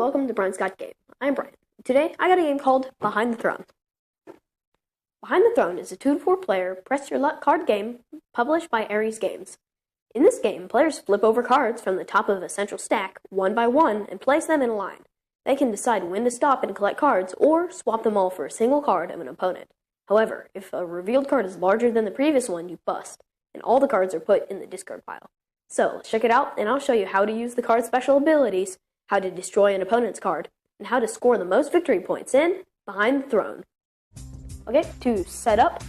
welcome to Brian's Got Game. I'm Brian. Today, I got a game called Behind the Throne. Behind the Throne is a 2 to 4 player press your luck card game published by Ares Games. In this game, players flip over cards from the top of a central stack one by one and place them in a line. They can decide when to stop and collect cards or swap them all for a single card of an opponent. However, if a revealed card is larger than the previous one, you bust, and all the cards are put in the discard pile. So, let's check it out, and I'll show you how to use the card's special abilities, how to destroy an opponent's card, and how to score the most victory points in Behind the Throne. Okay, to set up,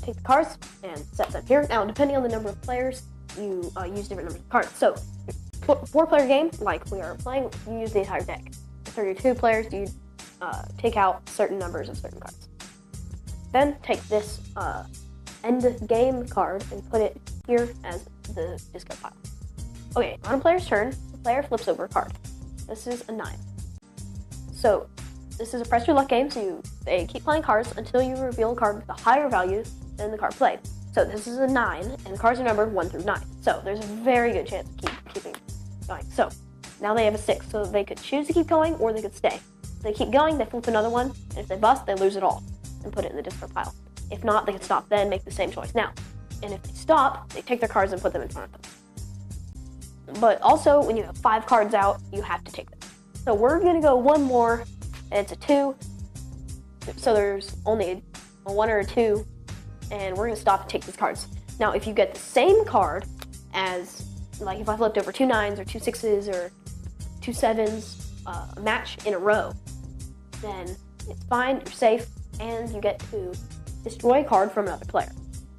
take the cards and set them here. Now, depending on the number of players, you use different numbers of cards. So, 4-player game, like we are playing, you use the entire deck. If there are 2 players, you take out certain numbers of certain cards. Then, take this end game card and put it here as the discard pile. Okay, on a player's turn, the player flips over a card. This is a 9. So, this is a press your luck game, so they keep playing cards until you reveal a card with a higher value than the card played. So this is a 9, and the cards are numbered 1 through 9. So there's a very good chance of keeping going. So now they have a 6, so they could choose to keep going or they could stay. If they keep going, they flip another one, and if they bust, they lose it all and put it in the discard pile. If not, they can stop then, make the same choice now. And if they stop, they take their cards and put them in front of them. But also, when you have 5 cards out, you have to take them. So we're going to go one more, and it's a 2. So there's only a 1 or a 2, and we're going to stop and take these cards. Now, if you get the same card as, like if I flipped over 2 9s or 2 6s or 2 7s, a match in a row, then it's fine, you're safe, and you get to destroy a card from another player.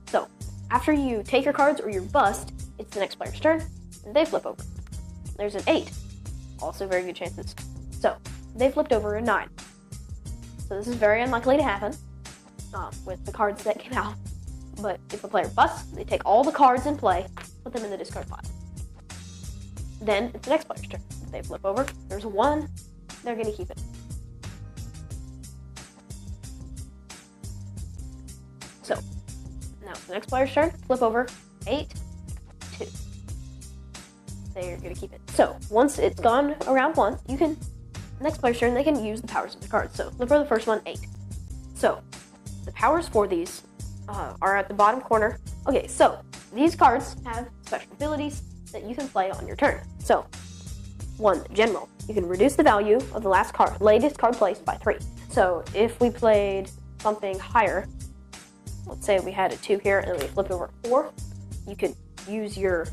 So, after you take your cards or you bust, it's the next player's turn, and they flip over. There's an 8. Also very good chances. So, they flipped over a 9. So this is very unlikely to happen with the cards that came out. But if a player busts, they take all the cards in play, put them in the discard pile. Then it's the next player's turn. If they flip over, there's a 1, they're going to keep it. So, now it's the next player's turn, flip over, 8, 2. They're going to keep it. So, once it's gone around once, you can, next player's turn, they can use the powers of the cards. So, flip over the first one, 8. So, the powers for these are at the bottom corner. Okay, so, these cards have special abilities that you can play on your turn. So, 1, General. You can reduce the value of the latest card placed by 3. So, if we played something higher, let's say we had a 2 here and we flipped over a 4, you could use your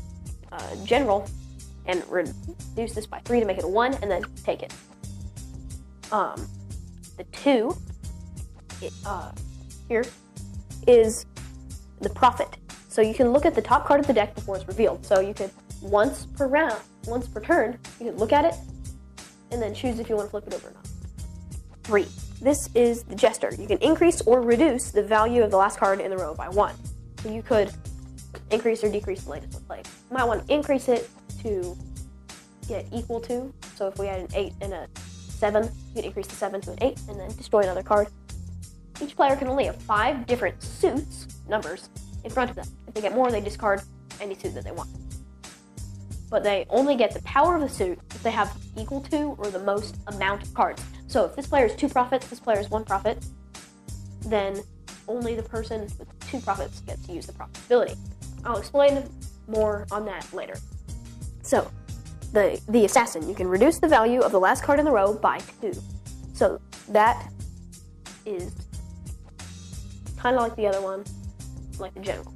General and reduce this by 3 to make it a 1, and then take it. The 2 here is the Prophet. So you can look at the top card of the deck before it's revealed. So you could, once per turn, you can look at it, and then choose if you want to flip it over or not. 3. This is the Jester. You can increase or reduce the value of the last card in the row by 1. So you could increase or decrease the latest one played. You might want to increase it to get equal to. So if we had an 8 and a 7, you could increase the 7 to an 8 and then destroy another card. Each player can only have 5 different suits, numbers, in front of them. If they get more, they discard any suit that they want. But they only get the power of the suit if they have equal to or the most amount of cards. So if this player is 2 Prophets, this player is 1 Prophet, then only the person with 2 Prophets gets to use the Prophet ability. I'll explain more on that later. So, the Assassin, you can reduce the value of the last card in the row by 2. So that is kind of like the other one, like the General.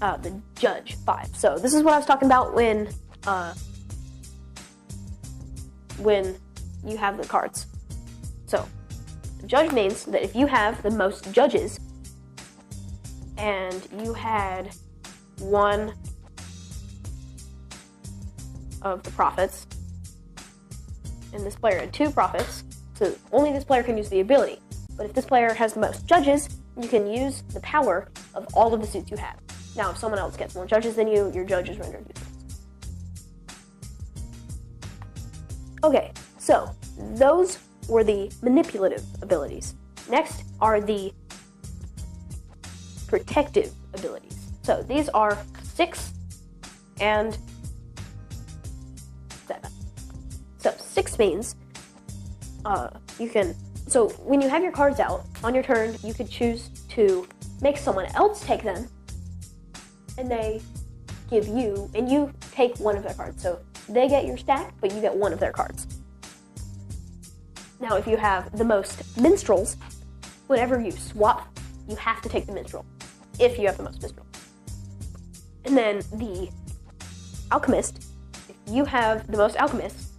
The Judge, 5. So this is what I was talking about when you have the cards. So, the Judge means that if you have the most judges, and you had 1 of the Prophets, and this player had 2 Prophets, so only this player can use the ability. But if this player has the most judges, you can use the power of all of the suits you have. Now, if someone else gets more judges than you, your judge is rendered useless. Okay, so those were the manipulative abilities. Next are the protective abilities. So these are 6 and 7. So 6 means you can. So when you have your cards out on your turn, you could choose to make someone else take them, and they give you, and you take one of their cards. So they get your stack, but you get one of their cards. Now, if you have the most minstrels, whenever you swap, you have to take the minstrel, if you have the most minstrels. And then the alchemist, if you have the most alchemists,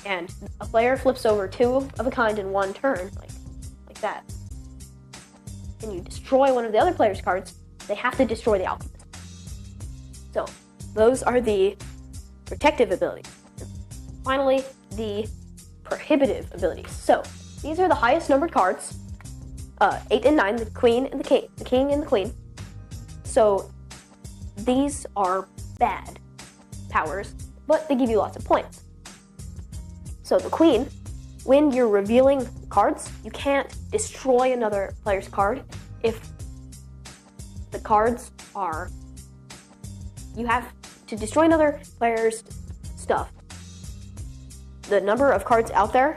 and a player flips over 2 of a kind in one turn, like that, and you destroy one of the other player's cards, they have to destroy the alchemist. So, those are the protective abilities. Finally, the prohibitive abilities. So, these are the highest numbered cards, 8 and 9, the queen and the king and the queen. So, these are bad powers, but they give you lots of points. So the queen, when you're revealing cards, you can't destroy another player's card if the cards are... You have to destroy another player's stuff. The number of cards out there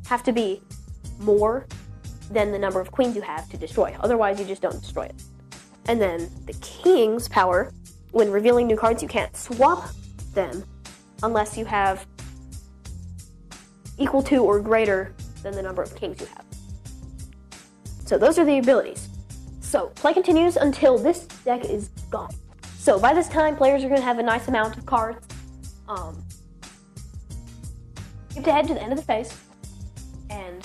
have to be more than the number of queens you have to destroy. Otherwise, you just don't destroy it. And then the king's power, when revealing new cards, you can't swap them unless you have equal to or greater than the number of kings you have. So those are the abilities. So play continues until this deck is gone. So by this time, players are going to have a nice amount of cards. You have to head to the end of the phase, and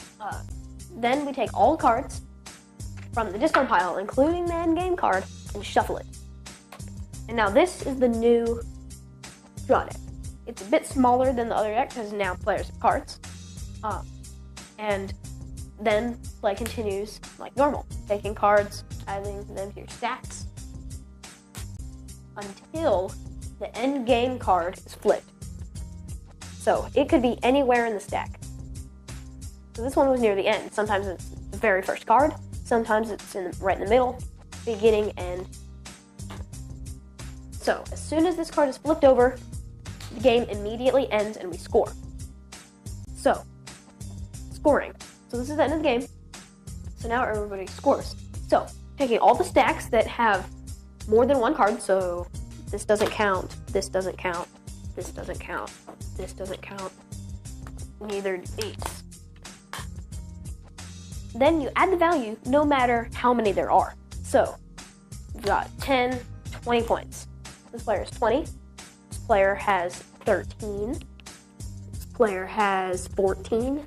then we take all the cards from the discard pile, including the end game card, and shuffle it. And now this is the new draw deck. It's a bit smaller than the other deck because now players have cards. And then play continues like normal, taking cards, adding them to your stacks until the end game card is flipped. So it could be anywhere in the stack. So this one was near the end. Sometimes it's the very first card, sometimes it's right in the middle, beginning, end. So as soon as this card is flipped over, the game immediately ends and we score. So, scoring. So this is the end of the game. So now everybody scores. So, taking all the stacks that have more than one card, so this doesn't count, this doesn't count, this doesn't count, this doesn't count, neither do these. Then you add the value no matter how many there are. So, we've got 10, 20 points. This player has 20. This player has 13. This player has 14.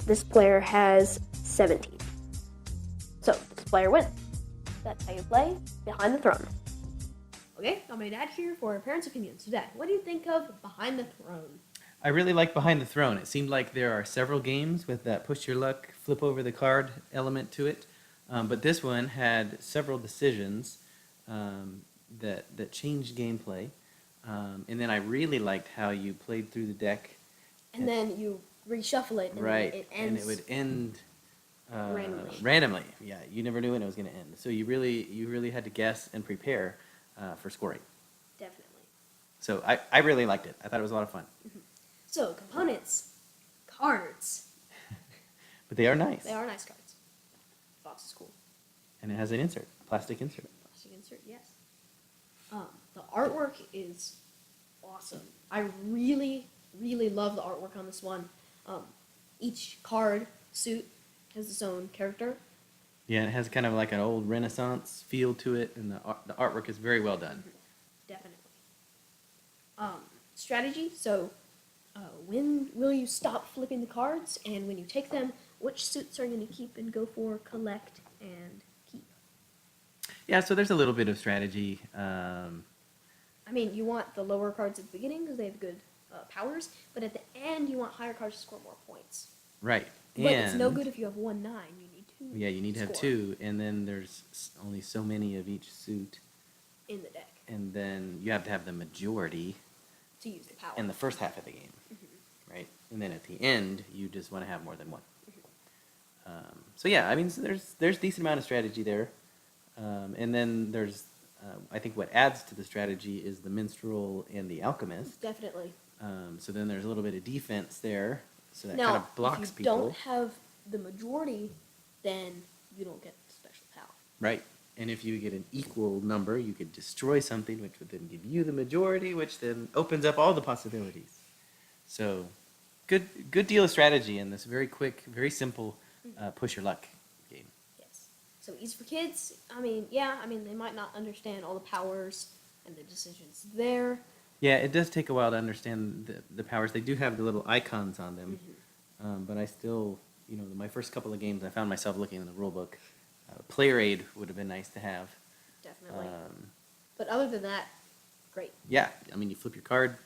This player has 17. So, this player wins. That's how you play Behind the Throne. Okay, got my dad here for parents' opinions. So, Dad, what do you think of Behind the Throne? I really like Behind the Throne. It seemed like there are several games with that push your luck, flip over the card element to it. But this one had several decisions that changed gameplay. And then I really liked how you played through the deck. And then you reshuffle it, and right, then it ends. And it would end randomly. Yeah, you never knew when it was going to end. So you really had to guess and prepare for scoring. Definitely. So I really liked it. I thought it was a lot of fun. Mm-hmm. So components, cards. But they are nice. They are nice cards. Box is cool. And it has an insert, plastic insert. Plastic insert, yes. The artwork is awesome. I really, really love the artwork on this one. Each card suit has its own character. Yeah, it has kind of like an old Renaissance feel to it, and the artwork is very well done. Definitely. Strategy. So, when will you stop flipping the cards, and when you take them, which suits are you going to keep and go for, collect, and keep? Yeah, so there's a little bit of strategy. I mean, you want the lower cards at the beginning because they have good powers, but at the end you want higher cards to score more points. Right. But it's no good if you have 1-9. You need 2. Yeah, you need to have 2, and then there's only so many of each suit in the deck. And then you have to have the majority to use the power in the first half of the game, right? And then at the end, you just want to have more than one. So yeah, I mean, so there's decent amount of strategy there, and then there's I think what adds to the strategy is the minstrel and the alchemist. Definitely. So then there's a little bit of defense there, so that Now, kind of blocks if you people. don't have the majority, then you don't get special power. Right. And if you get an equal number, you could destroy something, which would then give you the majority, which then opens up all the possibilities. So, good deal of strategy in this very quick, very simple push your luck game. Yes. So easy for kids. I mean, yeah, I mean, they might not understand all the powers and the decisions there. Yeah, it does take a while to understand the powers. They do have the little icons on them, but I still, my first couple of games, I found myself looking in the rule book. Player aid would have been nice to have. Definitely. But other than that, great. Yeah, I mean, you flip your card.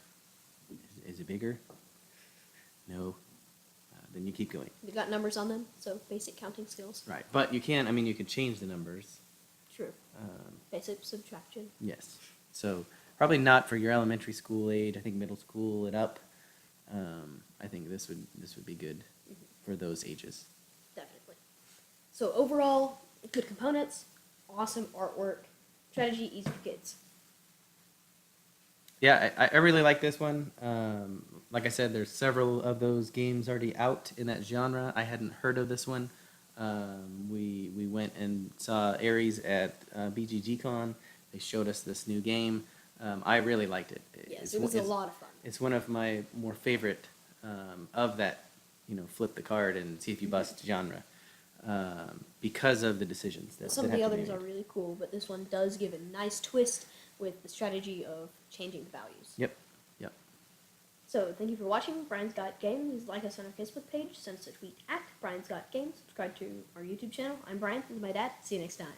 Is it bigger? No. Then you keep going. You got numbers on them, so basic counting skills. Right, but you can. I mean, you can change the numbers. True. Basic subtraction. Yes. So probably not for your elementary school age. I think middle school and up. I think this would be good for those ages. Definitely. So overall, good components, awesome artwork, strategy easy for kids. Yeah, I really like this one. Like I said, there's several of those games already out in that genre. I hadn't heard of this one. We went and saw Aries at BGG-Con. They showed us this new game. I really liked it. Yes, it was a lot of fun. It's one of my more favorite of that, flip the card and see if you bust genre, because of the decisions. Some of the others are really cool, but this one does give a nice twist with the strategy of changing the values. Yep. So thank you for watching Brian's Got Games. Like us on our Facebook page, send us a tweet at Brian's Got Games. Subscribe to our YouTube channel. I'm Brian. This is my dad. See you next time.